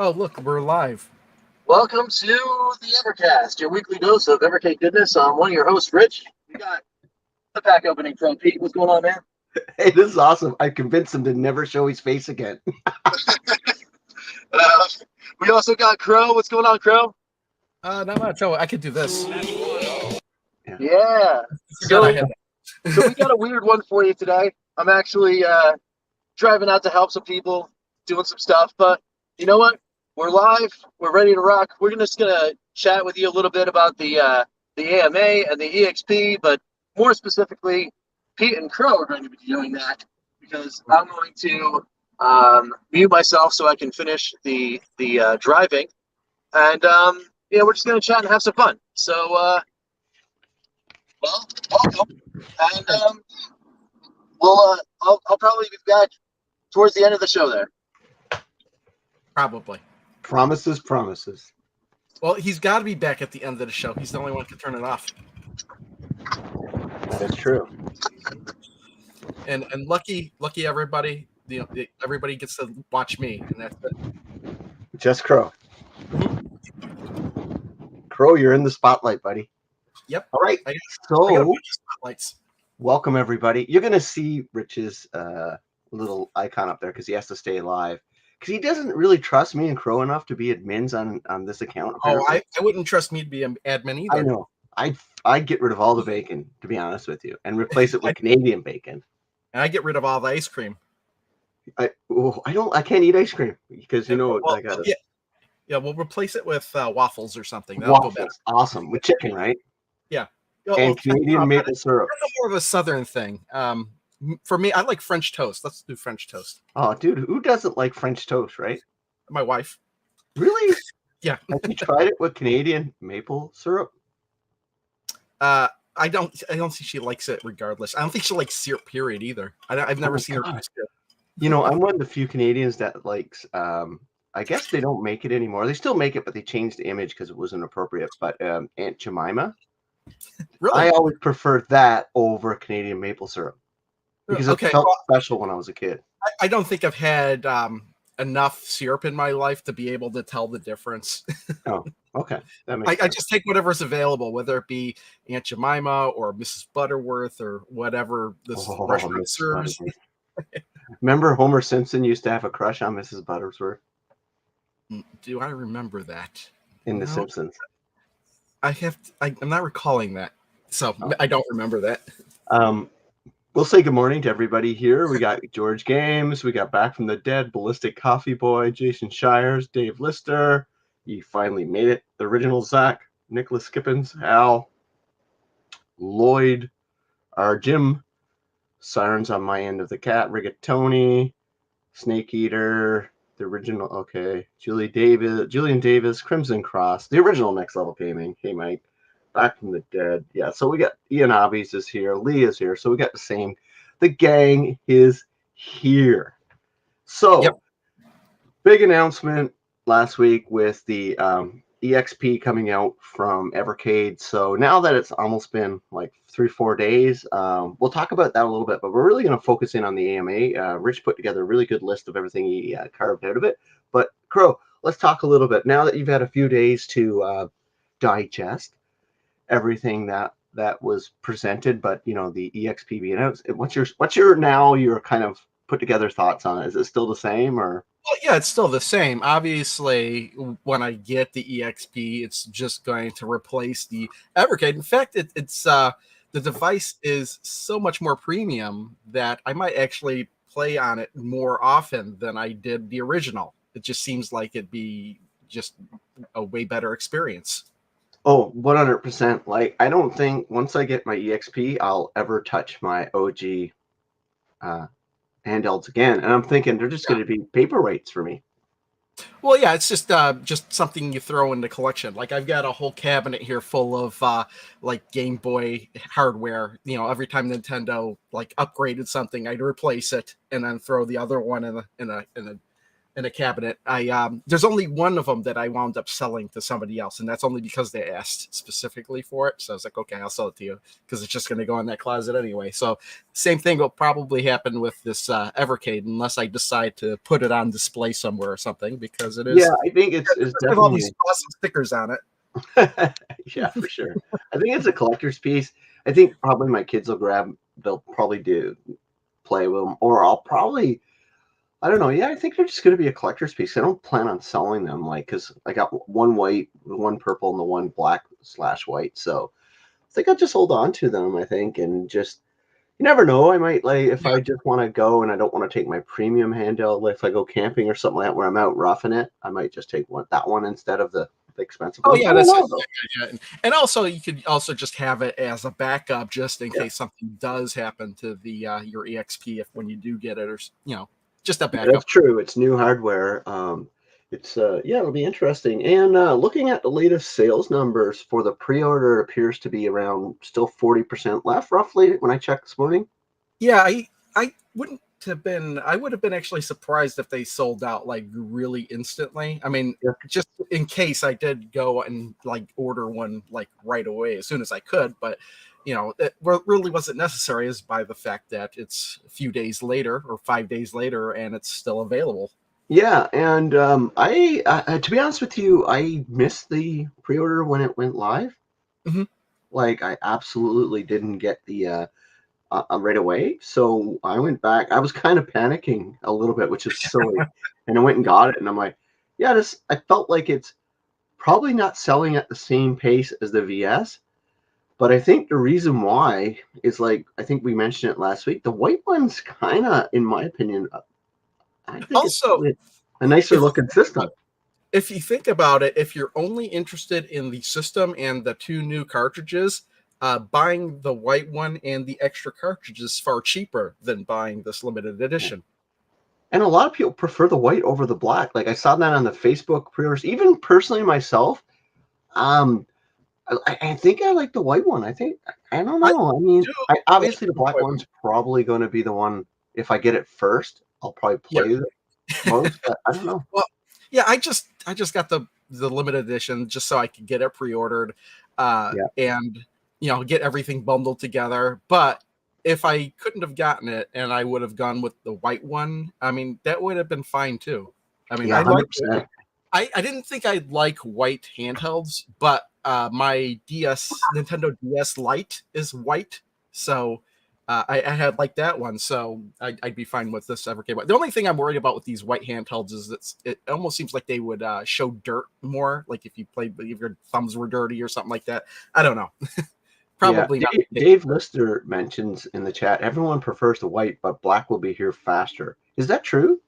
Oh, look, we're live. Welcome to the Evercast, your weekly dose of Evercade goodness. I'm one of your hosts, Rich. We got the pack opening from Pete. What's going on, man? Hey, this is awesome. I convinced him to never show his face again. We also got Crow. What's going on, Crow? Not much. Oh, I could do this. Yeah. So So we got a weird one for you today. I'm actually driving out to help some people, doing some stuff. But you know what? We're live. We're ready to rock. We're just gonna chat with you a little bit about the AMA and the EXP, but more specifically, Pete and Crow are going to be doing that because I'm going to mute myself so I can finish the driving, and we're just gonna chat and have some fun. So, welcome, and I'll probably be back towards the end of the show there. probably. Promises. Well, he's got to be back at the end of the show. He's the only one who can turn it off. That is true. And lucky everybody. Everybody gets to watch me, and that's it. Just Crow. Crow, you're in the spotlight, buddy. Yep. All right. I got a So, bunch of spotlights. welcome everybody. You're gonna see Rich's little icon up there because he has to stay live. Because he doesn't really trust me and Crow enough to be admins on this account. Oh, apparently. I wouldn't trust me to be an admin either. I know. I'd get rid of all the bacon, to be honest with you, and replace it with Canadian bacon. And I get rid of all the ice cream. I can't eat ice cream because I got it. Yeah, we'll replace it with waffles or something. That'll go better. Waffles, awesome with chicken, right? Yeah. And Canadian maple syrup. That's more of a southern thing. For me, I like French toast. Let's do French toast. Oh, dude, who doesn't like French toast, right? My wife. Really? Yeah. Have you tried it with Canadian maple syrup? I don't think she likes it regardless. I don't think she likes syrup, period, either. I've never seen her do syrup. I'm one of the few Canadians that likes, I guess they don't make it anymore. They still make it, but they changed the image because it wasn't appropriate. But Aunt Jemima, Really? I always prefer that over Canadian maple syrup because it felt special when I was a kid. I don't think I've had enough syrup in my life to be able to tell the difference. Oh, okay. That makes sense. I just take whatever's available, whether it be Aunt Jemima or Mrs. Butterworth or whatever this restaurant serves. Remember Homer Simpson used to have a crush on Mrs. Butterworth? Do I remember that? In The Simpsons. I'm not recalling that. So I don't remember that. We'll say good morning to everybody here. We got George Games. We got Back from the Dead, Ballistic Coffee Boy, Jason Shires, Dave Lister. You finally made it. The original Zach, Nicholas Skippins, Al, Lloyd, our Jim, Sirens on My End of the Cat, Rigatoni, Snake Eater, the original, okay, Julian Davis, Crimson Cross, the original Next Level Gaming. Hey, Mike. Back from the Dead. Yeah, so we got Ian Hobbies is here. Lee is here. So we got the same. The gang is here. So, Big announcement last week with the EXP coming out from Evercade. So now that it's almost been like 3-4 days, we'll talk about that a little bit, but we're really going to focus in on the AMA. Rich put together a really good list of everything he carved out of it. But Crow, let's talk a little bit. Now that you've had a few days to digest everything that was presented, but the EXP being out, what's your kind of put together thoughts on it? Is it still the same or? Well, yeah, it's still the same. Obviously, when I get the EXP, it's just going to replace the Evercade. In fact, it's the device is so much more premium that I might actually play on it more often than I did the original. It just seems like it'd be just a way better experience. Oh, 100%. Like, I don't think once I get my EXP, I'll ever touch my OG handhelds again. And I'm thinking they're just going to be paperweights for me. Well, yeah, it's just something you throw in the collection. Like, I've got a whole cabinet here full of like Game Boy hardware. Every time Nintendo like upgraded something, I'd replace it and then throw the other one in in a cabinet. There's only one of them that I wound up selling to somebody else, and that's only because they asked specifically for it. So I was like, okay, I'll sell it to you because it's just going to go in that closet anyway. So same thing will probably happen with this Evercade, unless I decide to put it on display somewhere or something, because it is. Yeah, I think it's Have all these definitely. awesome stickers on it. Yeah, for sure. I think it's a collector's piece. I think probably my kids will grab. They'll probably play with them, or I'll probably. I don't know. Yeah, I think they're just going to be a collector's piece. I don't plan on selling them, because I got one white, one purple, and the one black/white. So I think I'll just hold on to them. I think, and just you never know. I might if I just want to go and I don't want to take my premium handheld. If I go camping or something like that where I'm out roughing it, I might just take that one instead of the expensive one. Oh yeah, that's yeah. And also you could also just have it as a backup just in case something does happen to the your EXP when you do get it, or just a backup. That's true. It's new hardware. It's it'll be interesting. And looking at the latest sales numbers for the pre-order, it appears to be around still 40% left, roughly, when I checked this morning. Yeah, I wouldn't have been. I would have been actually surprised if they sold out like really instantly. I mean, just in case I did go and like order one like right away as soon as I could, but it really wasn't necessary, is by the fact that it's a few days later or 5 days later and it's still available. Yeah, and I to be honest with you, I missed the pre-order when it went live. Mm-hmm. Like I absolutely didn't get the right away. So I went back. I was kind of panicking a little bit, which is silly. And I went and got it. And I'm like, yeah, I felt like it's probably not selling at the same pace as the VS. But I think the reason why is I think we mentioned it last week. The white one's kind of, in my opinion, I think also it's a nicer looking system. If you think about it, if you're only interested in the system and the two new cartridges, buying the white one and the extra cartridges is far cheaper than buying this limited edition. And a lot of people prefer the white over the black. Like I saw that on the Facebook pre-orders. Even personally myself, I think I like the white one. I don't know. I mean, obviously the black one's probably going to be the one. If I get it first, I'll probably play it most. But I don't know. Well, yeah, I just got the limited edition just so I could get it pre-ordered, and get everything bundled together. But if I couldn't have gotten it and I would have gone with the white one, I mean, that would have been fine too. I mean, I liked it. I didn't think I'd like white handhelds, but my Nintendo DS Lite is white, so I had like that one, so I'd be fine with this Evercade. The only thing I'm worried about with these white handhelds is that it almost seems like they would show dirt more, like if your thumbs were dirty or something like that. I don't know. Probably not. Dave Lister mentions in the chat, everyone prefers the white, but black will be here faster. Is that true?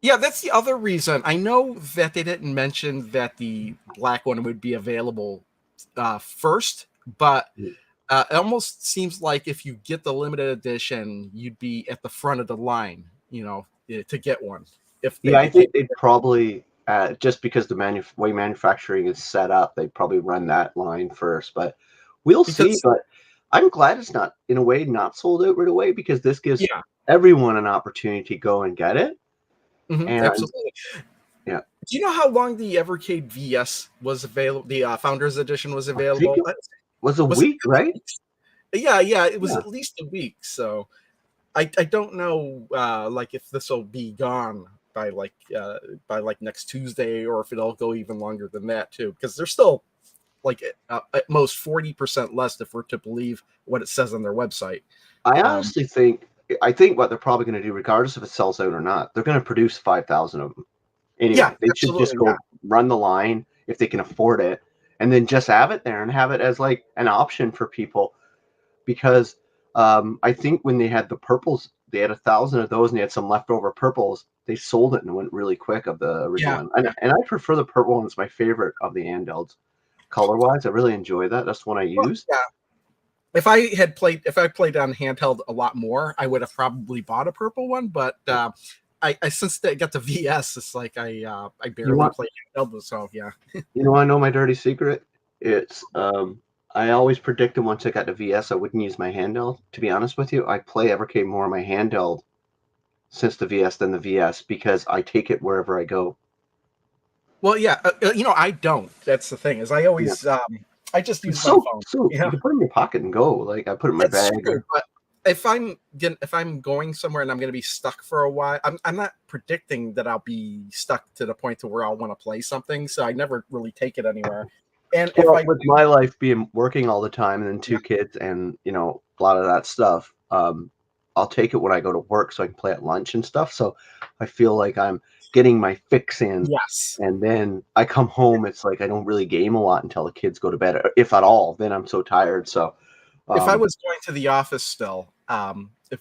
Yeah, that's the other reason. I know that they didn't mention that the black one would be available first, but it almost seems like if you get the limited edition, you'd be at the front of the line, to get one. I think they'd probably, just because the way manufacturing is set up, they'd probably run that line first. But we'll see. But I'm glad it's not, in a way, not sold out right away, because this gives everyone an opportunity to go and get it. Mm-hmm, absolutely. Yeah. Do you know how long the Evercade VS was available? The Founders Edition was available. Was a week, right? Yeah, it was at least a week. So I don't know, if this will be gone by next Tuesday, or if it'll go even longer than that too, because there's still at most 40% less, if we're to believe what it says on their website. I honestly think what they're probably going to do, regardless if it sells out or not, they're going to produce 5,000 of them. Anyway, they should just go run the line if they can afford it, and then just have it there and have it as an option for people. Because I think when they had the purples, they had 1,000 of those, and they had some leftover purples. They sold it and it went really quick of the original one. And I prefer the purple one. It's my favorite of the handhelds. Color-wise, I really enjoy that. That's the one I use. Yeah. If I played on handheld a lot more, I would have probably bought a purple one. But I since they got the VS, it's like I barely play handheld. So yeah. You want to know my dirty secret? It's I always predicted once I got the VS, I wouldn't use my handheld. To be honest with you, I play Evercade more on my handheld since the VS than the VS because I take it wherever I go. Well, yeah, I don't. That's the thing is I always I just use It's my phone. so Yeah, you can put it in your pocket and go. Like I put it in my that's bag. true. But if I'm going somewhere and I'm going to be stuck for a while, I'm not predicting that I'll be stuck to the point to where I'll want to play something. So I never really take it anywhere. And if Well, I with my life being working all the time and then two kids and a lot of that stuff, I'll take it when I go to work so I can play at lunch and stuff. So I feel like I'm getting my fix in, yes, and then I come home. It's like I don't really game a lot until the kids go to bed, if at all. Then I'm so tired. So if I was going to the office still, if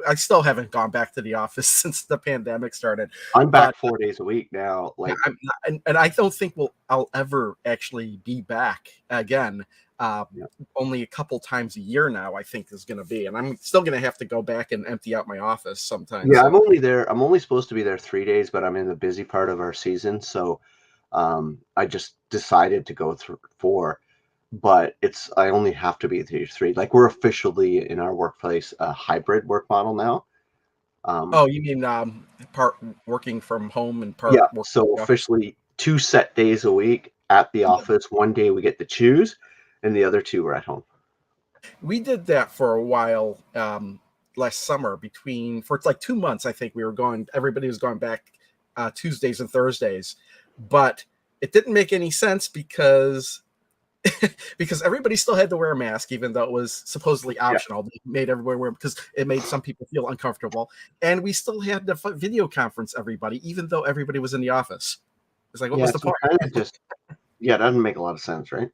I still haven't gone back to the office since the pandemic started. I'm But back 4 days a week now. Like I'm not, and I don't think I'll ever actually be back again. Yeah. Only a couple times a year now, I think is going to be, and I'm still going to have to go back and empty out my office sometimes. Yeah, So. I'm only there. I'm only supposed to be there 3 days, but I'm in the busy part of our season, so I just decided to go through 4. But I only have to be there 3. Like we're officially in our workplace a hybrid work model now. Oh, you mean part working from home and part Yeah, working? so officially 2 set days a week at the office. One day we get to choose, and the other 2 are at home. We did that for a while last summer. For like 2 months, I think everybody was going back Tuesdays and Thursdays, but it didn't make any sense because everybody still had to wear a mask, even though it was supposedly optional. They made everybody wear because it made some people feel uncomfortable, and we still had to video conference everybody, even though everybody was in the office. It's like, what was the point? Kind of just it doesn't make a lot of sense, right?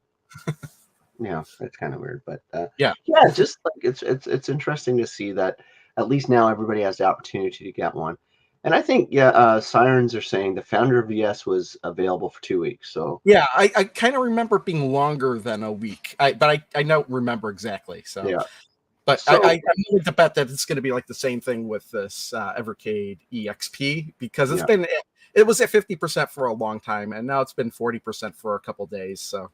Yeah, it's kind of weird, but yeah, just like it's interesting to see that at least now everybody has the opportunity to get one. And I think Sirens are saying the founder of VS was available for 2 weeks. So yeah, I kind of remember it being longer than a week. I don't remember exactly. So yeah, but so, I'm willing to bet that it's going to be like the same thing with this Evercade EXP because it was at 50% for a long time, and now it's been 40% for a couple days. So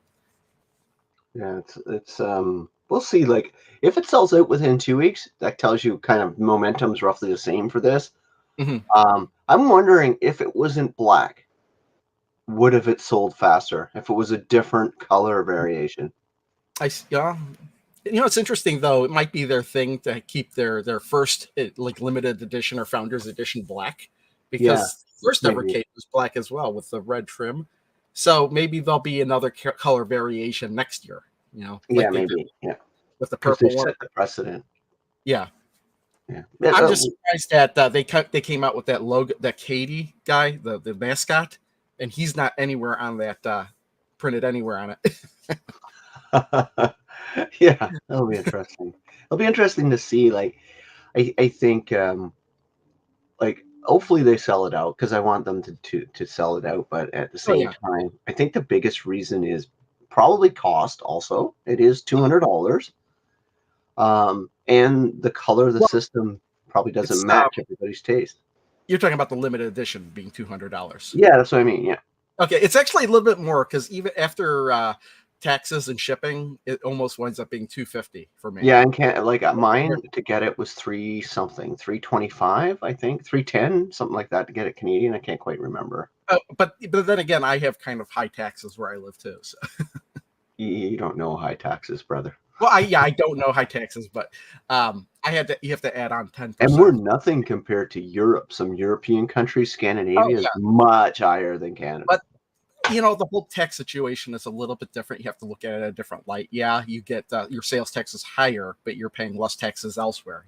yeah, it's we'll see. Like if it sells out within 2 weeks, that tells you kind of momentum's roughly the same for this. I'm wondering if it wasn't black, would have it sold faster if it was a different color variation? It's interesting though. It might be their thing to keep their first like limited edition or founders edition black because first Evercade was black as well with the red trim. So maybe there'll be another color variation next year. Maybe. Yeah, with the purple one. Set the precedent. Yeah. Yeah, I'm just surprised that they came out with that logo, that Katie guy, the mascot, and he's not anywhere on that printed anywhere on it. Yeah, that'll be interesting. It'll be interesting to see. Like, I think like hopefully they sell it out because I want them to sell it out. But at the same time, I think the biggest reason is probably cost. Also, it is $200. And the color of the system probably doesn't match everybody's taste. You're talking about the limited edition being $200. Yeah, that's what I mean. Yeah. Okay, it's actually a little bit more because even after taxes and shipping, it almost winds up being $250 for me. Yeah, and mine to get it was $325, I think, $310, something like that to get it Canadian. I can't quite remember. But then again, I have kind of high taxes where I live too. So. You don't know high taxes, brother. Well, I don't know high taxes, but you have to add on 10%. And we're nothing compared to Europe. Some European countries, Scandinavia is much higher than Canada. But the whole tax situation is a little bit different. You have to look at it in a different light. Yeah, you get your sales tax is higher, but you're paying less taxes elsewhere.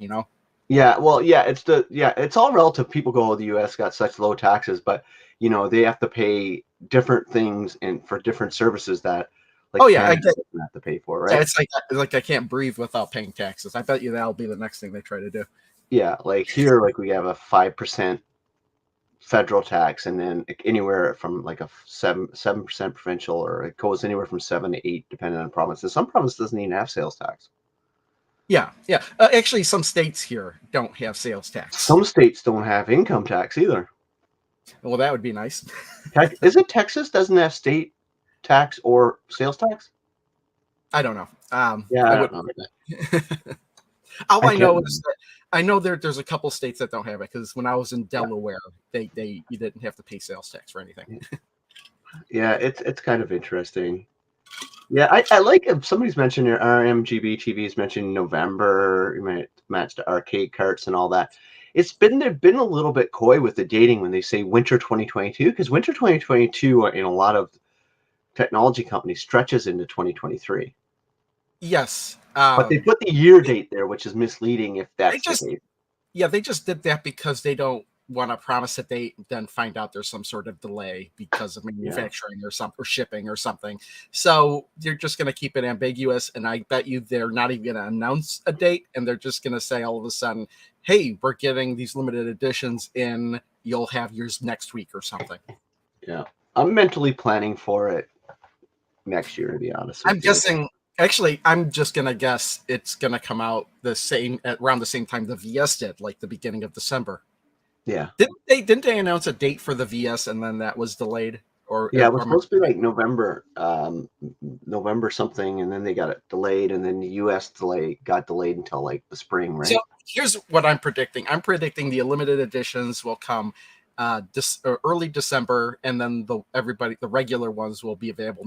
Yeah, well, it's all relative. People go, oh, the U.S. got such low taxes, but they have to pay different things and for different services that. Like I get have to pay for, right? Yeah, it's like I can't breathe without paying taxes. I bet you that'll be the next thing they try to do. Yeah, like here, like we have a 5% federal tax, and then anywhere from like a 7% provincial, or it goes anywhere from 7 to 8, depending on provinces. Some provinces doesn't even have sales tax. Yeah. Actually, some states here don't have sales tax. Some states don't have income tax either. Well, that would be nice. Is it Texas doesn't have state tax or sales tax? I don't know. I don't know. All I know is that I know there's a couple states that don't have it, because when I was in Delaware, you didn't have to pay sales tax for anything. Yeah, it's kind of interesting. Yeah, I like if somebody's mentioned your RMGB TV's mentioned November, you might match the arcade carts and all that. They've been a little bit coy with the dating when they say winter 2022, because winter 2022 in a lot of technology companies stretches into 2023. Yes. But they put the year date there, which is misleading if that's the case. Yeah, they just did that because they don't want to promise a date and then find out there's some sort of delay because of manufacturing or something, or shipping or something. So they're just going to keep it ambiguous, and I bet you they're not even going to announce a date, and they're just going to say all of a sudden, hey, we're getting these limited editions in, you'll have yours next week or something. Yeah. I'm mentally planning for it next year, to be honest with I'm you. guessing, actually, I'm just going to guess it's going to come out around the same time the VS did, like the beginning of December. Yeah. Didn't they announce a date for the VS and then that was delayed? Or yeah, it was supposed to be like November something, and then they got it delayed, and then the US got delayed until like the spring, right? So here's what I'm predicting. I'm predicting the limited editions will come early December, and then the regular ones will be available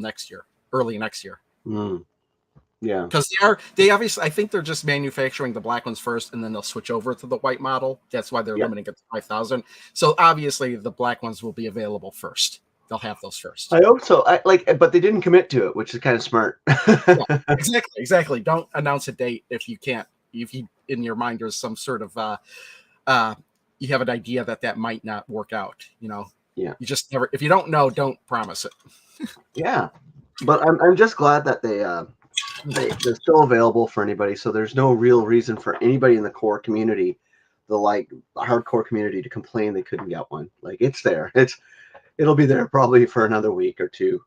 early next year. Yeah, because they obviously, I think they're just manufacturing the black ones first, and then they'll switch over to the white model. That's why they're limiting it to 5,000. So obviously the black ones will be available first. They'll have those first. I hope so. But they didn't commit to it, which is kind of smart. Yeah, exactly. Don't announce a date if you can't. If you in your mind there's some sort of you have an idea that might not work out. Yeah. You just never. If you don't know, don't promise it. Yeah, but I'm just glad that they're still available for anybody. So there's no real reason for anybody in the core community, the hardcore community, to complain they couldn't get one. Like, it's there. It'll be there probably for another week or two.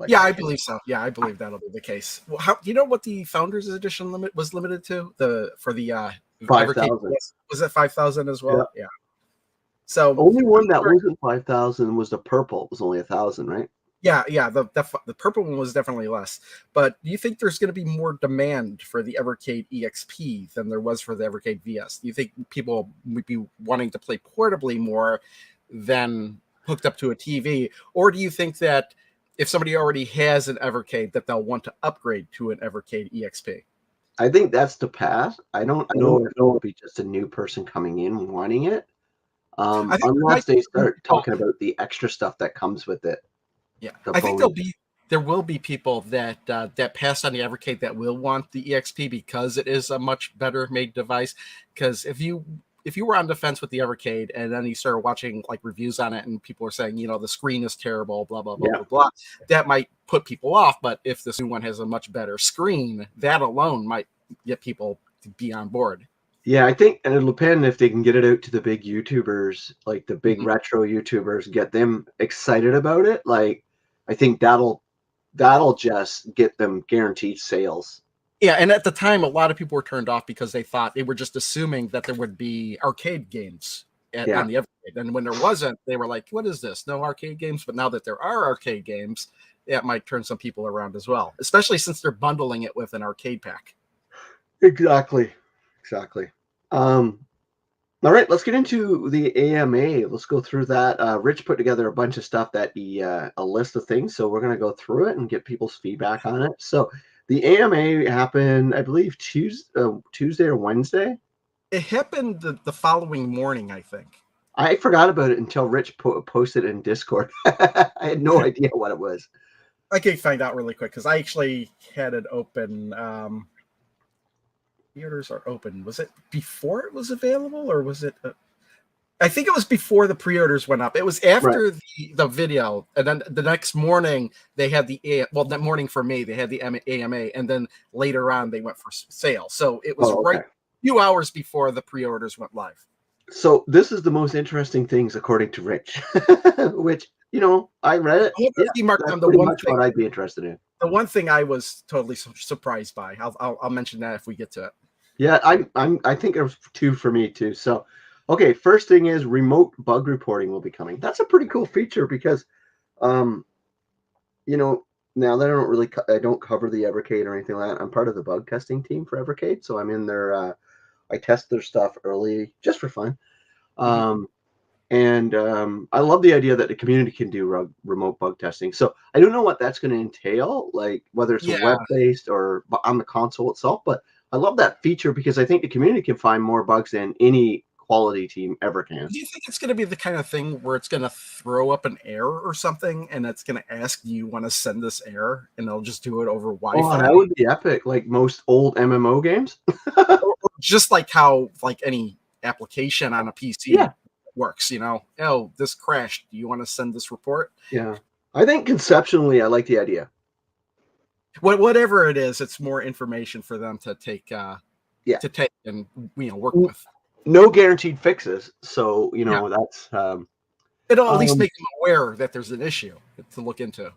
I believe so. Yeah, I believe that'll be the case. Well, do you know what the Founders Edition was limited to? For the 5,000. Was it 5,000 as well? Yeah. So only one that wasn't 5,000 was the purple. It was only 1,000, right? Yeah. The purple one was definitely less. But do you think there's going to be more demand for the Evercade EXP than there was for the Evercade VS? Do you think people would be wanting to play portably more than hooked up to a TV? Or do you think that if somebody already has an Evercade, that they'll want to upgrade to an Evercade EXP? I think that's the path. I don't know if it'll be just a new person coming in wanting it. Unless they start talking about the extra stuff that comes with it. Yeah, I think there will be people that pass on the Evercade that will want the EXP because it is a much better made device. Because if you were on the fence with the Evercade and then you started watching like reviews on it and people are saying, the screen is terrible, blah blah blah blah blah, that might put people off. But if this new one has a much better screen, that alone might get people to be on board. Yeah, I think, and it'll depend if they can get it out to the big YouTubers, like the big retro YouTubers, get them excited about it. Like, I think that'll just get them guaranteed sales. Yeah, and at the time, a lot of people were turned off because they were just assuming that there would be arcade games on the Evercade. And when there wasn't, they were like, what is this? No arcade games? But now that there are arcade games, that might turn some people around as well, especially since they're bundling it with an arcade pack. Exactly. All right, let's get into the AMA. Let's go through that. Rich put together a bunch of stuff a list of things, so we're going to go through it and get people's feedback on it. So the AMA happened, I believe, Tuesday or Wednesday. It happened the following morning, I think. I forgot about it until Rich posted it in Discord. I had no idea what it was. I can find out really quick because I actually had it open. Pre-orders are open. Was it before it was available, or was it? I think it was before the pre-orders went up. It was after the video, and then the next morning they had that morning for me they had the AMA, and then later on they went for sale. So it was right a few hours before the pre-orders went live. So this is the most interesting things according to Rich, which I read it. That's pretty much what I'd be interested in. The one thing I was totally surprised by. I'll mention that if we get to it. Yeah, I think there's two for me too. So, okay, first thing is remote bug reporting will be coming. That's a pretty cool feature because, now that I don't cover the Evercade or anything like that. I'm part of the bug testing team for Evercade, so I'm in their I test their stuff early just for fun. Mhm. And I love the idea that the community can do remote bug testing. So I don't know what that's going to entail, like whether it's a Yeah. web-based or on the console itself. But I love that feature because I think the community can find more bugs than any quality team ever can. Do you think it's going to be the kind of thing where it's going to throw up an error or something, and it's going to ask, "Do you want to send this error?" And they'll just do it over Oh, Wi-Fi, that would be epic, like most old MMO games. or just like how like any application on a PC Yeah. works. Oh, this crashed. Do you want to send this report? Yeah. I think conceptually, I like the idea. Whatever it is, it's more information for them to take, Yeah. and work with. No guaranteed fixes, so that's. It'll at least make them aware that there's an issue to look into.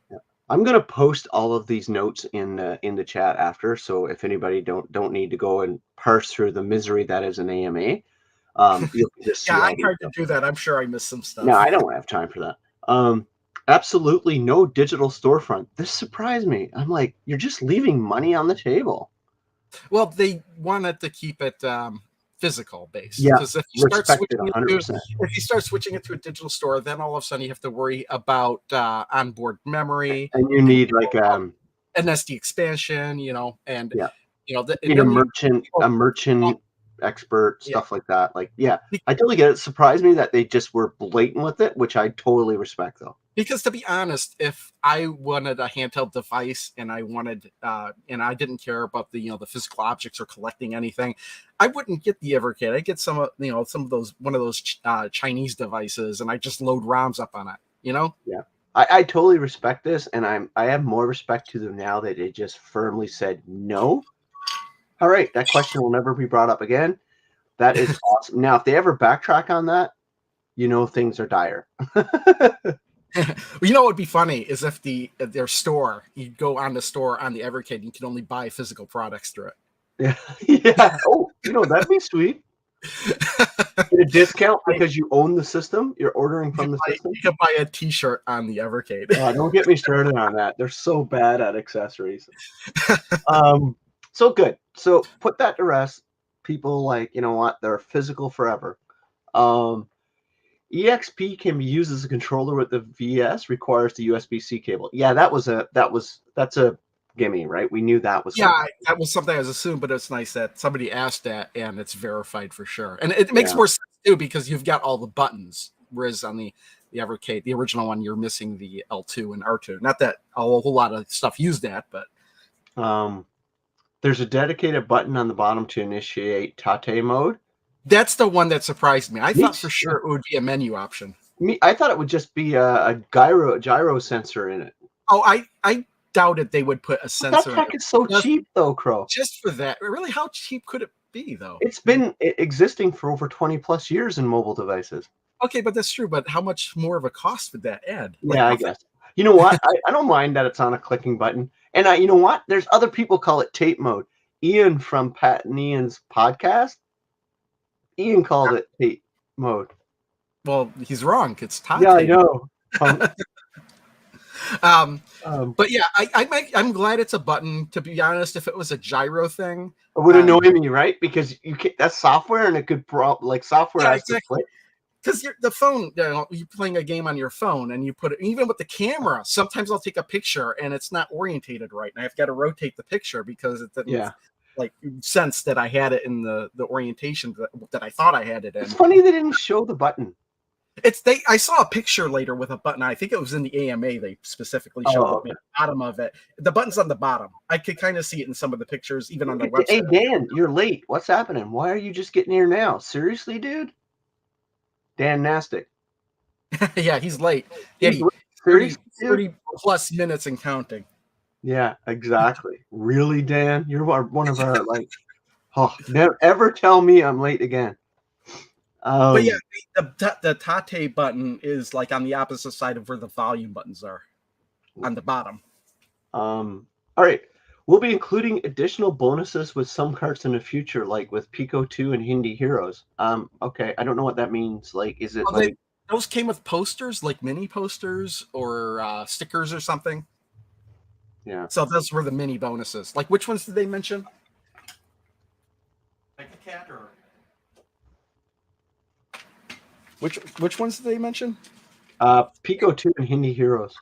I'm gonna post all of these notes in the chat after, so if anybody don't need to go and parse through the misery that is an AMA, you'll just see. Yeah, all I these tried to stuff. do that. I'm sure I missed some stuff. No, I don't have time for that. Absolutely no digital storefront. This surprised me. I'm like, you're just leaving money on the table. Well, they wanted to keep it physical based. Yeah, Because if you start switching it to a digital store, then all of a sudden you have to worry about onboard memory, and you need like an SD expansion, and yeah, you need a merchant expert, stuff like that. Like, yeah, I totally get it. It surprised me that they just were blatant with it, which I totally respect, though. Because to be honest, if I wanted a handheld device and I wanted, and I didn't care about the physical objects or collecting anything, I wouldn't get the Evercade. I get some of one of those Chinese devices, and I just load ROMs up on it. Yeah, I totally respect this, and I have more respect to them now that they just firmly said no. All right, that question will never be brought up again. That is awesome. Now, if they ever backtrack on that, things are dire. What would be funny is if their store, you go on the store on the Evercade, and you can only buy physical products through it. Yeah, yeah. Oh, that'd be sweet. Get a discount because you own the system. You're ordering from the system. You can buy a T-shirt on the Evercade. Don't get me started on that. They're so bad at accessories. So good. So put that to rest. People like, what? They're physical forever. EXP can be used as a controller with the VS. Requires the USB-C cable. Yeah, that's a gimme, right? We knew that was. Yeah, that was something I was assuming, but it's nice that somebody asked that and it's verified for sure. And it makes more sense too because you've got all the buttons, whereas on the Evercade, the original one, you're missing the L2 and R2. Not that a whole lot of stuff used that, but there's a dedicated button on the bottom to initiate Tate mode. That's the one that surprised me. I thought for sure it would be a menu option. I thought it would just be a gyro sensor in it. Oh, I doubted they would put a sensor. That tech is so cheap, though, Crow. Just for that, really, how cheap could it be, though? It's been existing for over 20 plus years in mobile devices. Okay, but that's true. But how much more of a cost would that add? Yeah, I guess. You know what? I don't mind that it's on a clicking button. And you know what? There's other people call it tape mode. Ian from Pat and Ian's podcast, Ian called it tape mode. Well, he's wrong. It's Tate. Yeah, I know. But yeah, I'm glad it's a button. To be honest, if it was a gyro thing, it would annoy me, right? Because that's software, and it could software. Yeah, exactly. Because the phone, you're playing a game on your phone, and you put it even with the camera. Sometimes I'll take a picture, and it's not orientated right, and I've got to rotate the picture because it didn't sense that I had it in the orientation that I thought I had it in. It's funny they didn't show the button. I saw a picture later with a button. I think it was in the AMA. They specifically showed the bottom of it. The button's on the bottom. I could kind of see it in some of the pictures, even on the website. Hey, Dan, you're late. What's happening? Why are you just getting here now? Seriously, dude? Dan Nastic. Yeah, he's late. He's 30 plus minutes and counting. Yeah, exactly. Really, Dan? You're one of our, never ever tell me I'm late again. But yeah, the Tate button is like on the opposite side of where the volume buttons are, on the bottom. All right. We'll be including additional bonuses with some carts in the future, like with Pico 2 and Hindi Heroes. Okay, I don't know what that means. Like, is it those came with posters, like mini posters or stickers or something? Yeah. So those were the mini bonuses. Like, which ones did they mention? Like the cat or Which ones did they mention? Pico 2 and Hindi Heroes.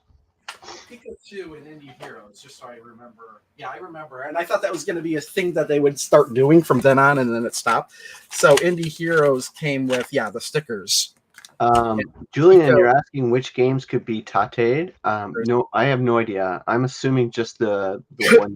Pico 2 and Indie Heroes, just so I remember. Yeah, I remember. And I thought that was going to be a thing that they would start doing from then on, and then it stopped. So Indie Heroes came with, the stickers. Julian, Pico. you're asking which games could be tateed. No, I have no idea. I'm assuming just the one.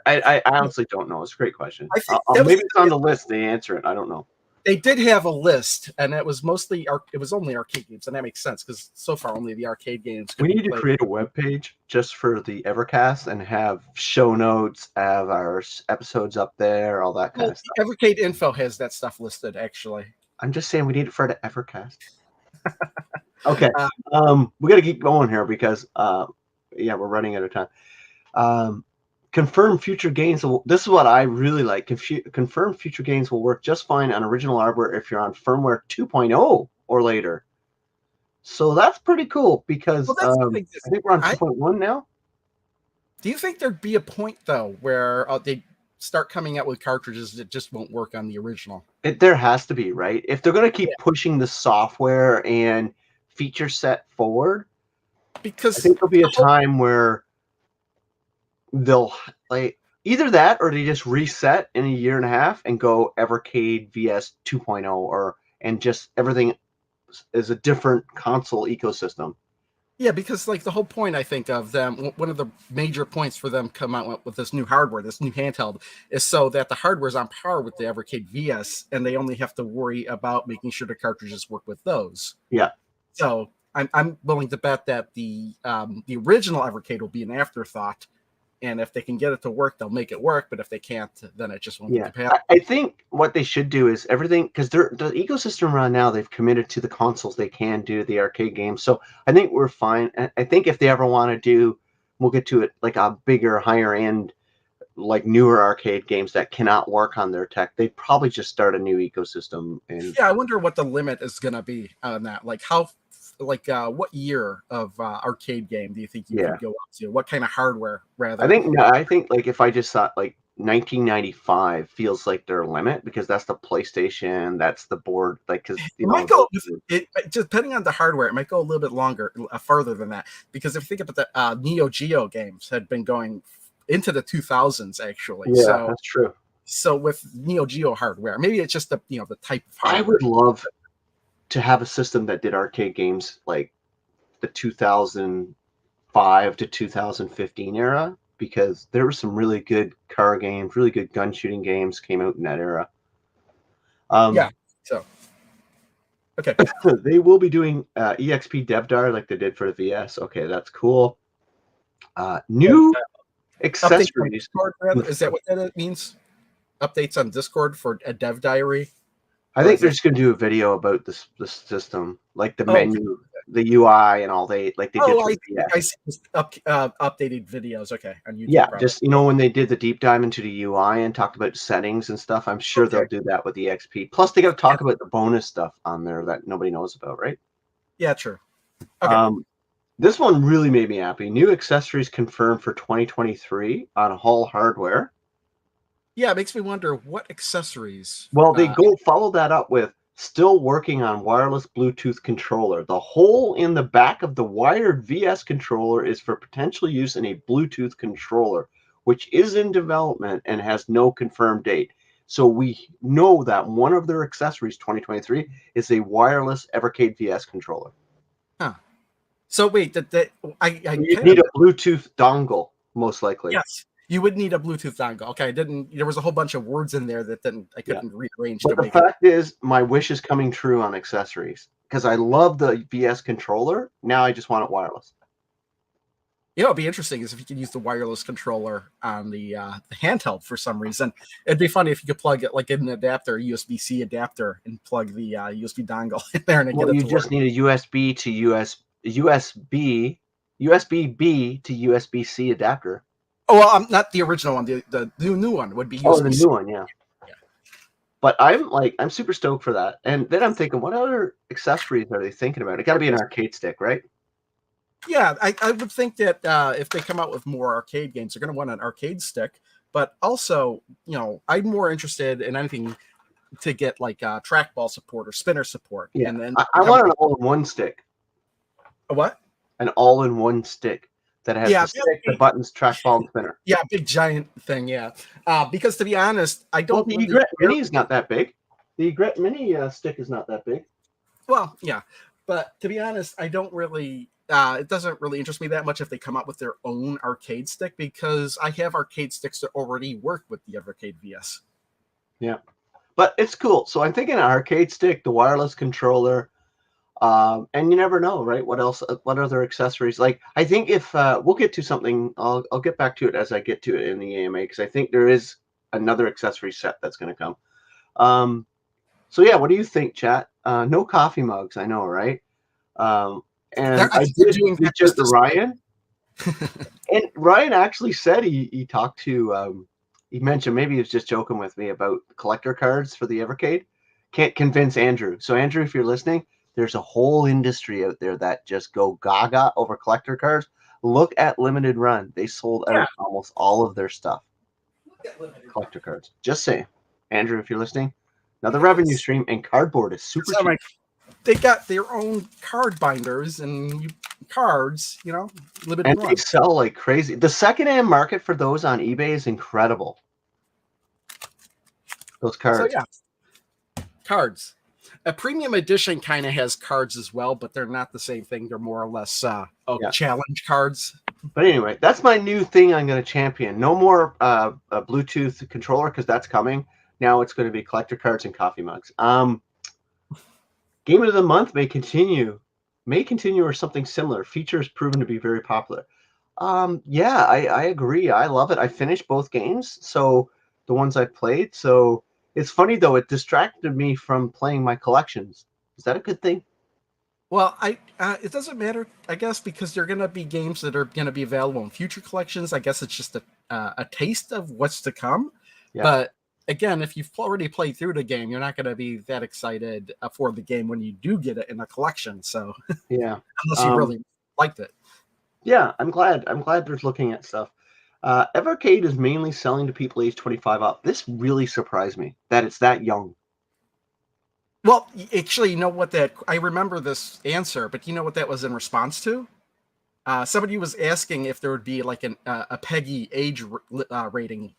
I honestly don't know. It's a great question. I think maybe it's on the list. They answer it. I don't know. They did have a list, and it was mostly it was only arcade games, and that makes sense because so far only the arcade games. We need to create a web page just for the Evercast and have show notes, have our episodes up there, all that kind of stuff. Evercade info has that stuff listed, actually. I'm just saying we need it for the Evercast. Okay, we got to keep going here because we're running out of time. Confirm future games. This is what I really like. Confirm future games will work just fine on original hardware if you're on firmware 2.0 or later. So that's pretty cool because I think we're on 2.1 now. Do you think there'd be a point though where they start coming out with cartridges that just won't work on the original? There has to be, right? If they're going to keep pushing the software and feature set forward, because I think there'll be a time where they'll either that or they just reset in a year and a half and go Evercade VS 2.0 and just everything is a different console ecosystem. Yeah, because the whole point I think of them, one of the major points for them come out with this new hardware, this new handheld, is so that the hardware is on par with the Evercade VS, and they only have to worry about making sure the cartridges work with those. Yeah. So I'm willing to bet that the original Evercade will be an afterthought. And if they can get it to work, they'll make it work. But if they can't, then it just won't be compatible. I think what they should do is everything, because the ecosystem around now, they've committed to the consoles they can do, the arcade games. So I think we're fine. I think if they ever want to do, we'll get to it, like a bigger, higher end, like newer arcade games that cannot work on their tech, they'd probably just start a new ecosystem. And I wonder what the limit is going to be on that. What year of arcade game do you think you could go up to? What kind of hardware, rather? I think like if I just thought like 1995 feels like their limit because that's the PlayStation, that's the board. Like, because it just depending on the hardware, it might go a little bit longer, further than that. Because if you think about the Neo Geo games, had been going into the 2000s actually. Yeah, so that's true. So with Neo Geo hardware, maybe it's just the type of hardware. I would love to have a system that did arcade games like the 2005 to 2015 era, because there were some really good car games, really good gun shooting games came out in that era. So okay. They will be doing EXP DevDar like they did for the VS. Okay, that's cool. New accessories. Is that what that means? Updates on Discord for a dev diary? I think they're just going to do a video about this system, like the menu, the UI, and all did. I see updated videos. Okay, on YouTube. Yeah, probably. Just when they did the deep dive into the UI and talked about settings and stuff, I'm sure they'll do that with EXP. Plus, they got to talk about the bonus stuff on there that nobody knows about, right? Yeah, true. Okay. This one really made me happy. New accessories confirmed for 2023 on Hall hardware. Yeah, it makes me wonder what accessories. Well, they follow that up with still working on wireless Bluetooth controller. The hole in the back of the wired VS controller is for potential use in a Bluetooth controller, which is in development and has no confirmed date. So we know that one of their accessories, 2023, is a wireless Evercade VS controller. Huh. So wait, you need a Bluetooth dongle, most likely. Yes. You would need a Bluetooth dongle. Okay, there was a whole bunch of words in there that I couldn't rearrange. But the fact is, my wish is coming true on accessories because I love the VS controller. Now I just want it wireless. It'd be interesting is if you could use the wireless controller on the handheld for some reason. It'd be funny if you could plug it like in an adapter, USB-C adapter, and plug the USB dongle in there and get it. You just need a USB to USB-B to USB-C adapter. Oh, well, not the original one. The new one would be USB-C. Oh, the new one, yeah. But I'm super stoked for that. And then I'm thinking, what other accessories are they thinking about? It got to be an arcade stick, right? Yeah, I would think that if they come out with more arcade games, they're going to want an arcade stick. But also, I'm more interested in anything to get like trackball support or spinner support. Yeah, And then I want an all-in-one stick. a what? An all-in-one stick that has Yeah, the stick, the buttons, trackball, and spinner. Yeah, big giant thing. Yeah, because to be honest, I Well, don't. the really Egret care- Mini is not that big. The Egret Mini stick is not that big. Well, yeah, but to be honest, I don't really. It doesn't really interest me that much if they come out with their own arcade stick because I have arcade sticks that already work with the Evercade VS. Yeah, but it's cool. So I'm thinking an arcade stick, the wireless controller, and you never know, right? What else? What other accessories? Like I think if we'll get to something, I'll get back to it as I get to it in the AMA because I think there is another accessory set that's going to come. So yeah, what do you think, chat? No coffee mugs, I know, right? And I did reach out to Ryan, and Ryan actually said he talked to. He mentioned maybe he was just joking with me about collector cards for the Evercade. Can't convince Andrew. So Andrew, if you're listening, there's a whole industry out there that just go gaga over collector cards. Look at Limited Run; they sold out almost all of their stuff. Collector cards. Just saying, Andrew, if you're listening, another revenue stream, and cardboard is super cheap. They got their own card binders and cards, limited And run. they sell like crazy. The secondhand market for those on eBay is incredible. Those cards. So yeah, cards. A premium edition kind of has cards as well, but they're not the same thing. They're more or less challenge cards. But anyway, that's my new thing I'm going to champion. No more a Bluetooth controller because that's coming. Now it's going to be collector cards and coffee mugs. Game of the month may continue or something similar. Features proven to be very popular. Yeah, I agree. I love it. I finished both games, so the ones I played. So it's funny though, it distracted me from playing my collections. Is that a good thing? Well, it doesn't matter, I guess, because they're going to be games that are going to be available in future collections. I guess it's just a taste of what's to come. Yeah. But again, if you've already played through the game, you're not going to be that excited for the game when you do get it in a collection. So yeah, unless you really liked it. Yeah, I'm glad they're looking at stuff. Evercade is mainly selling to people age 25 up. This really surprised me that it's that young. Well, actually, you know what I remember this answer, but you know what that was in response to? Somebody was asking if there would be like a PEGI age rating,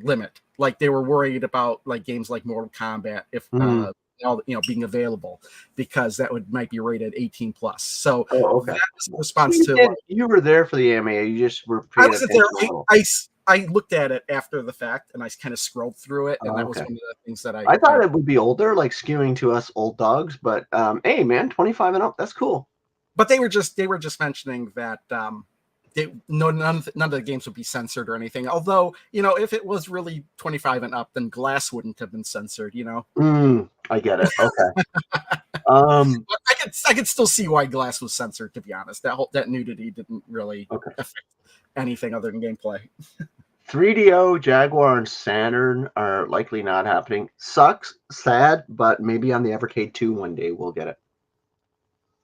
limit. Like they were worried about like games like Mortal Kombat if being available because that might be rated 18 plus. So that was the response to. You were there for the AMA. You just were. I wasn't there. I looked at it after the fact and I kind of scrolled through it, and that was one of the things that I thought it would be older, like skewing to us old dogs. But hey, man, 25 and up, that's cool. But they were just mentioning that none of the games would be censored or anything. Although, if it was really 25 and up, then Glass wouldn't have been censored, I get it. Okay. I could still see why Glass was censored, to be honest. That nudity didn't really affect anything other than gameplay. 3DO, Jaguar, and Saturn are likely not happening. Sucks, sad, but maybe on the Evercade 2 one day we'll get it.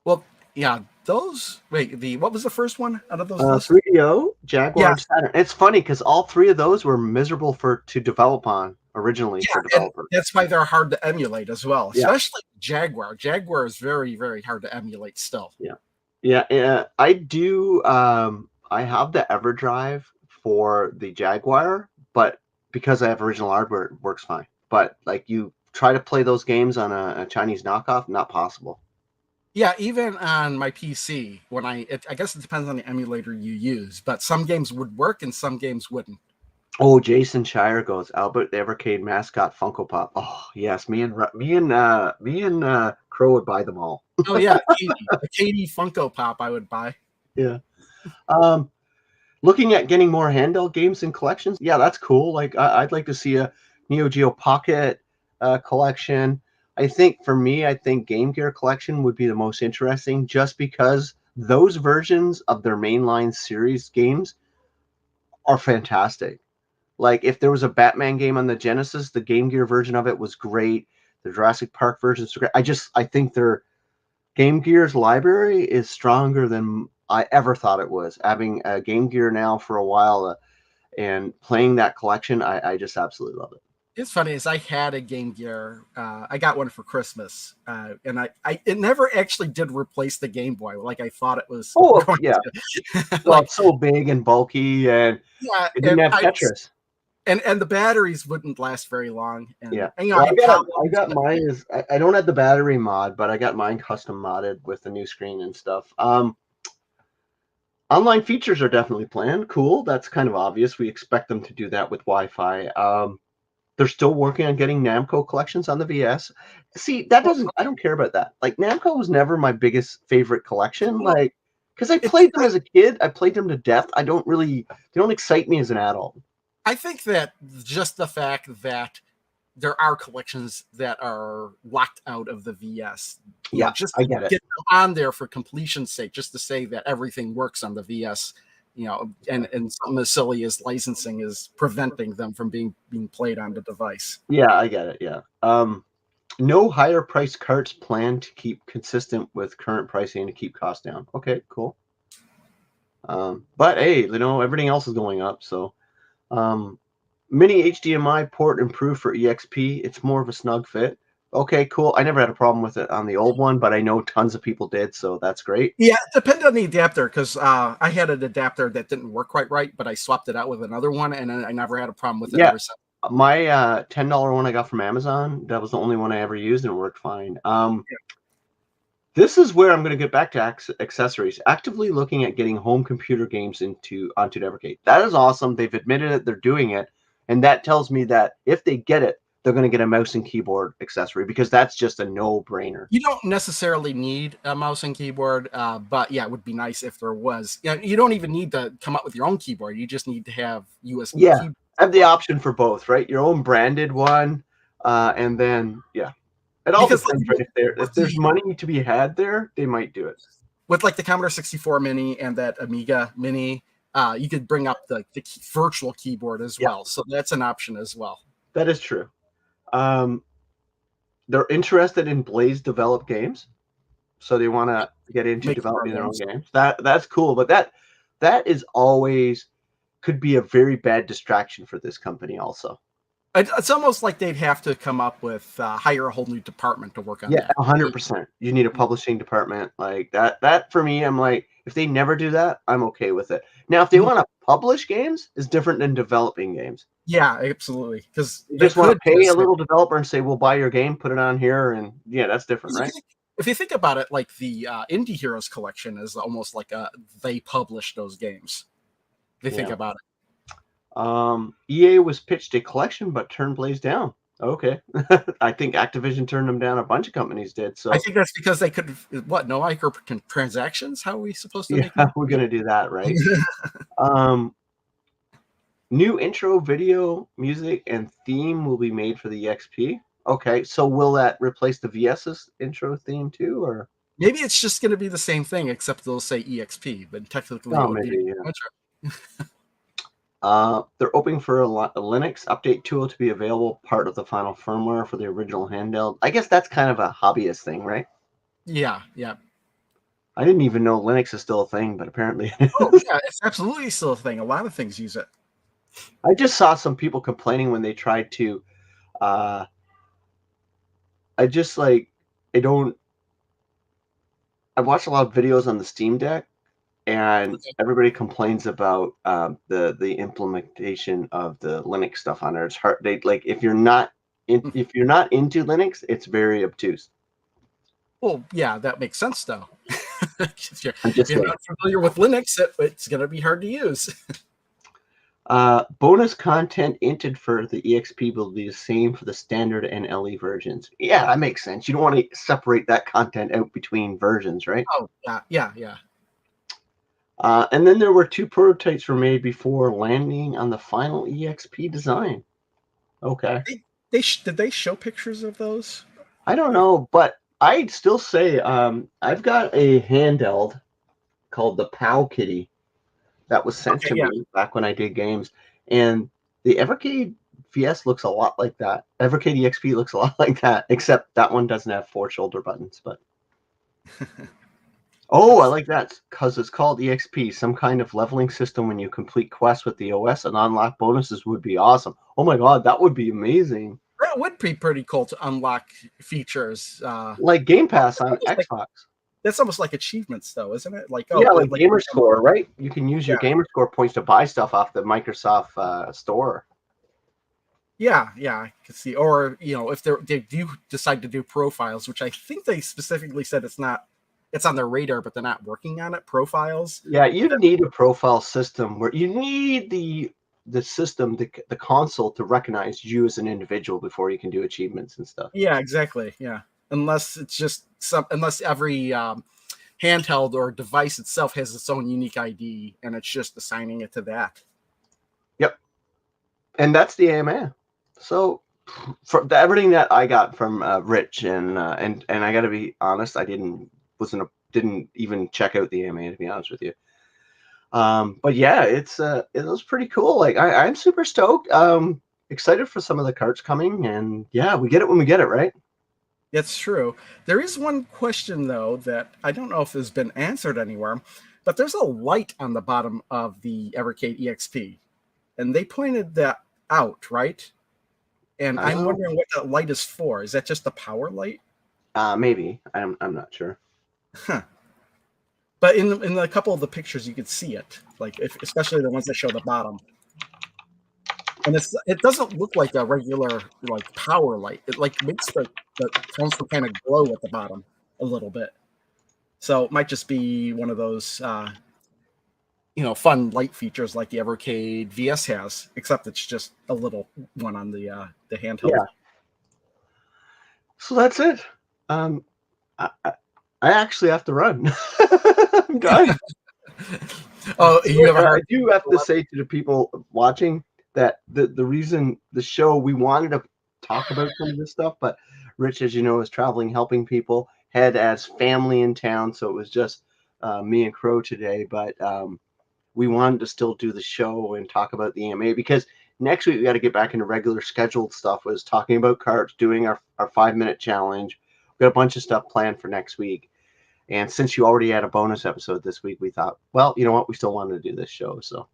Well, yeah, those. Wait, what was the first one out of those? 3DO, Jaguar, and Saturn. It's funny because all three of those were miserable to develop on originally for developers. That's why they're hard to emulate as well, especially Jaguar. Jaguar is very, very hard to emulate still. Yeah. I do. I have the EverDrive for the Jaguar, but because I have original hardware, it works fine. But like you try to play those games on a Chinese knockoff, not possible. Yeah, even on my PC, I guess it depends on the emulator you use, but some games would work and some games wouldn't. Oh, Jason Shire goes, Albert the Evercade mascot Funko Pop. Oh yes, me and Crow would buy them all. Oh yeah, the Katie Funko Pop I would buy. Yeah. Looking at getting more handheld games and collections. Yeah, that's cool. Like I'd like to see a Neo Geo Pocket collection. I think Game Gear collection would be the most interesting just because those versions of their mainline series games are fantastic. Like if there was a Batman game on the Genesis, the Game Gear version of it was great. The Jurassic Park versions are great. I think their Game Gear's library is stronger than I ever thought it was. Having a Game Gear now for a while and playing that collection, I just absolutely love it. It's funny is I had a Game Gear. I got one for Christmas, and it never actually did replace the Game Boy like I thought it was. Oh, going yeah. to. Well, it's so big and bulky, and Yeah, it didn't have Tetris. And the batteries wouldn't last very long. And, Yeah. and, Well, I I got mine I don't have the battery mod, but I got mine custom modded with the new screen and stuff. Online features are definitely planned. Cool. That's kind of obvious. We expect them to do that with Wi-Fi. They're still working on getting Namco collections on the VS. See, I don't care about that. Like, Namco was never my biggest favorite collection. Like, because I played them as a kid. I played them to death. They don't excite me as an adult. I think that just the fact that there are collections that are locked out of the VS. Yeah, just I get it. Get them on there for completion's sake, just to say that everything works on the VS. And something as silly as licensing is preventing them from being played on the device. Yeah, I get it. Yeah. No higher price carts planned to keep consistent with current pricing to keep costs down. Okay, cool. But hey, everything else is going up. So, mini HDMI port improved for EXP. It's more of a snug fit. Okay, cool. I never had a problem with it on the old one, but I know tons of people did, so that's great. Yeah, it depends on the adapter, because I had an adapter that didn't work quite right, but I swapped it out with another one, and I never had a problem with it ever since. My $10 one I got from Amazon, that was the only one I ever used, and it worked fine. This is where I'm going to get back to accessories. Actively looking at getting home computer games onto Evercade. That is awesome. They've admitted it. They're doing it. And that tells me that if they get it, they're going to get a mouse and keyboard accessory, because that's just a no-brainer. You don't necessarily need a mouse and keyboard, but yeah, it would be nice if there was. You don't even need to come up with your own keyboard. You just need to have USB. Yeah, have the option for both, right? Your own branded one, and then it all depends. Right? If there's money to be had there, they might do it. With like the Commodore 64 Mini and that Amiga Mini, you could bring up the virtual keyboard as well. So that's an option as well. That is true. They're interested in Blaze developed games, so they want to get into developing their own games. That's cool, but that is always could be a very bad distraction for this company also. It's almost like they'd have to come up with hire a whole new department to work on that. 100%. You need a publishing department like that. That for me, I'm like, if they never do that, I'm okay with it. Now, if they want to publish games, is different than developing games. Yeah, absolutely. Because you just want to pay a little developer and say, "We'll buy your game, put it on here," and that's different, right? If you think about it, like the Indie Heroes collection is almost like they publish those games. If you think about it. EA was pitched a collection, but turned Blaze down. Okay. I think Activision turned them down. A bunch of companies did. So I think that's because they could. No microtransactions? How are we supposed to? We're gonna do that, right? New intro video, music, and theme will be made for the EXP. Okay, so will that replace the VS's intro theme too, or maybe it's just going to be the same thing, except they'll say EXP, but technically it would be they're open for a Linux update tool to be available, part of the final firmware for the original handheld. I guess that's kind of a hobbyist thing, right? Yeah. I didn't even know Linux is still a thing, but apparently it's absolutely still a thing. A lot of things use it. I just saw some people complaining when they tried to I watched a lot of videos on the Steam Deck, and everybody complains about the implementation of the Linux stuff on there. It's hard. If you're not into Linux, it's very obtuse. Well, yeah, that makes sense though. if you're not familiar with Linux, it's going to be hard to use. Bonus content inted for the EXP will be the same for the standard and LE versions. Yeah, that makes sense. You don't want to separate that content out between versions, right? Oh, yeah. And then there were 2 prototypes were made before landing on the final EXP design. Okay. Did they show pictures of those? I don't know, but I'd still say I've got a handheld called the POW Kitty that was sent to me back when I did games, and the Evercade VS looks a lot like that. Evercade EXP looks a lot like that, except that one doesn't have 4 shoulder buttons. But Oh, I like that because it's called EXP, some kind of leveling system. When you complete quests with the OS and unlock bonuses would be awesome. Oh my god, that would be amazing. That would be pretty cool to unlock features. Like Game Pass on Xbox. That's almost like achievements, though, isn't it? Like, Yeah, like gamer score, right? You can use your gamer score points to buy stuff off the Microsoft store. Yeah, I can see. Or, if they do decide to do profiles, which I think they specifically said it's on their radar, but they're not working on it. Profiles. Yeah, you need a profile system where you need the system, the console to recognize you as an individual before you can do achievements and stuff. Yeah, exactly. Yeah, unless it's just unless every handheld or device itself has its own unique ID, and it's just assigning it to that. Yep, and that's the AMA. So, for everything that I got from Rich and I got to be honest, I didn't even check out the AMA, to be honest with you. But yeah, it was pretty cool. Like I'm super stoked. Excited for some of the carts coming, and yeah, we get it when we get it, right? That's true. There is one question though that I don't know if has been answered anywhere, but there's a light on the bottom of the Evercade EXP, and they pointed that out, right? And I'm wondering what that light is for. Is that just the power light? Maybe. I'm not sure. Huh. But in a couple of the pictures, you could see it, like especially the ones that show the bottom. And it doesn't look like a regular like power light. It like makes the console kind of glow at the bottom a little bit. So it might just be one of those fun light features like the Evercade VS has, except it's just a little one on the handheld. Yeah. So that's it. I actually have to run. I'm done. Oh, I do have to say to the people watching that the reason the show, we wanted to talk about some of this stuff, but Rich, as you know, is traveling, helping people, had as family in town, so it was just me and Crow today. But we wanted to still do the show and talk about the AMA, because next week we got to get back into regular scheduled stuff. Was talking about carts, doing our 5-minute challenge. We've got a bunch of stuff planned for next week. And since you already had a bonus episode this week, we thought, well, you know what? We still wanted to do this show. So,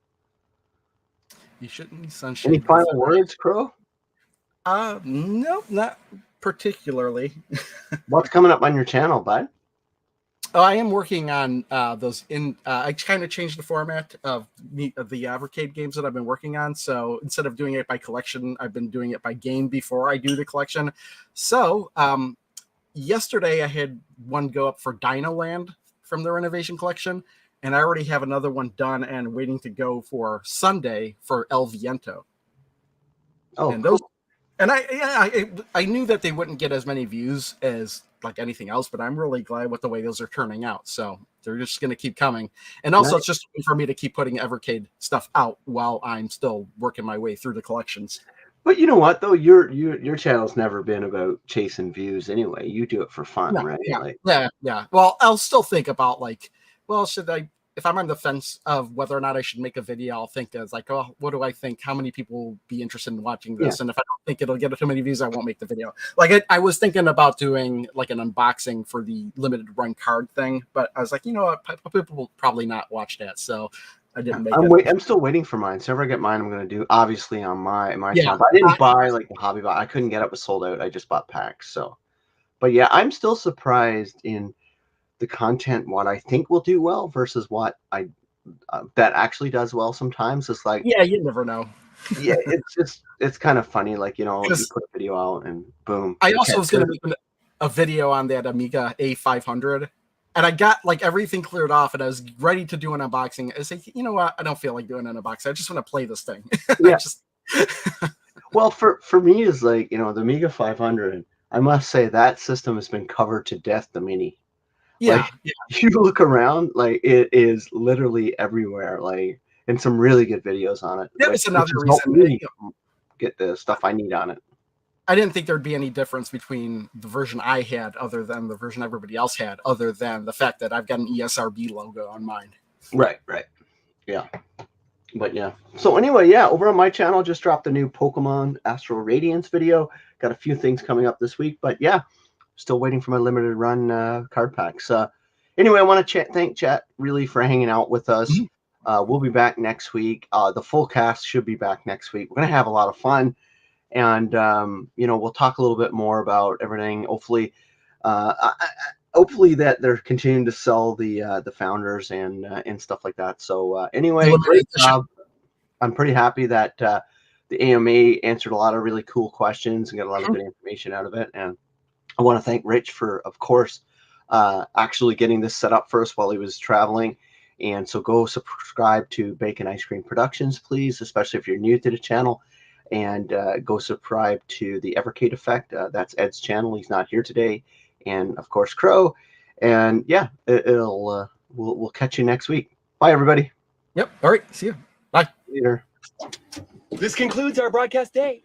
you shouldn't be sunshine. Any final words, Crow? No, not particularly. What's coming up on your channel, bud? Oh, I am working on those. I kind of changed the format of the Evercade games that I've been working on. So instead of doing it by collection, I've been doing it by game before I do the collection. So yesterday I had one go up for Dinoland from the Renovation Collection, and I already have another one done and waiting to go for Sunday for El Viento. Oh, and cool. those, and I knew that they wouldn't get as many views as like anything else, but I'm really glad with the way those are turning out. So they're just going to keep coming. And also It's just for me to keep putting Evercade stuff out while I'm still working my way through the collections. But you know what, though? Your channel's never been about chasing views anyway. You do it for fun, right? Yeah. Well, I'll still think about should I, if I'm on the fence of whether or not I should make a video, I'll think as like, oh, what do I think? How many people will be interested in watching this? Yeah. And if I don't think it'll get too many views, I won't make the video. Like I was thinking about doing like an unboxing for the limited run card thing, but I was like, you know what, people will probably not watch that. So I didn't make it. I'm still waiting for mine. So if I get mine, I'm going to do obviously on my channel. But I didn't buy like the hobby box. I couldn't get it. Was sold out. I just bought packs. So, but yeah, I'm still surprised in the content, what I think will do well versus what I that actually does well. Sometimes it's like, yeah, you never know. Yeah, it's kind of funny. Like, you know, you put a video out and boom. I also was going to make a video on that Amiga A500. And I got like everything cleared off, and I was ready to do an unboxing. I was like, you know what? I don't feel like doing an unboxing. I just want to play this thing. Yeah. Well, for me, is like, you know, the Amiga 500. I must say that system has been covered to death. The Mini. Yeah. You look around, like it is literally everywhere. Like, and some really good videos on it. That was another reason. Get the stuff I need on it. I didn't think there'd be any difference between the version I had other than the version everybody else had, other than the fact that I've got an ESRB logo on mine. Right. Yeah. But yeah. So anyway, yeah, over on my channel, just dropped a new Pokemon Astral Radiance video. Got a few things coming up this week, but yeah, still waiting for my limited run card packs. Anyway, I want to thank chat really for hanging out with us. Mhm. We'll be back next week. The full cast should be back next week. We're going to have a lot of fun. And, we'll talk a little bit more about everything. Hopefully, hopefully that they're continuing to sell the founders and stuff like that. So anyway, Limited great edition. job. I'm pretty happy that the AMA answered a lot of really cool questions and got a lot of good information out of it. And I want to thank Rich for, of course, actually getting this set up for us while he was traveling. And so go subscribe to Bacon Ice Cream Productions, please, especially if you're new to the channel. And go subscribe to the Evercade Effect. That's Ed's channel. He's not here today. And of course, Crow. And yeah, we'll catch you next week. Bye, everybody. Yep. All right. See you. Bye. Later. This concludes our broadcast day.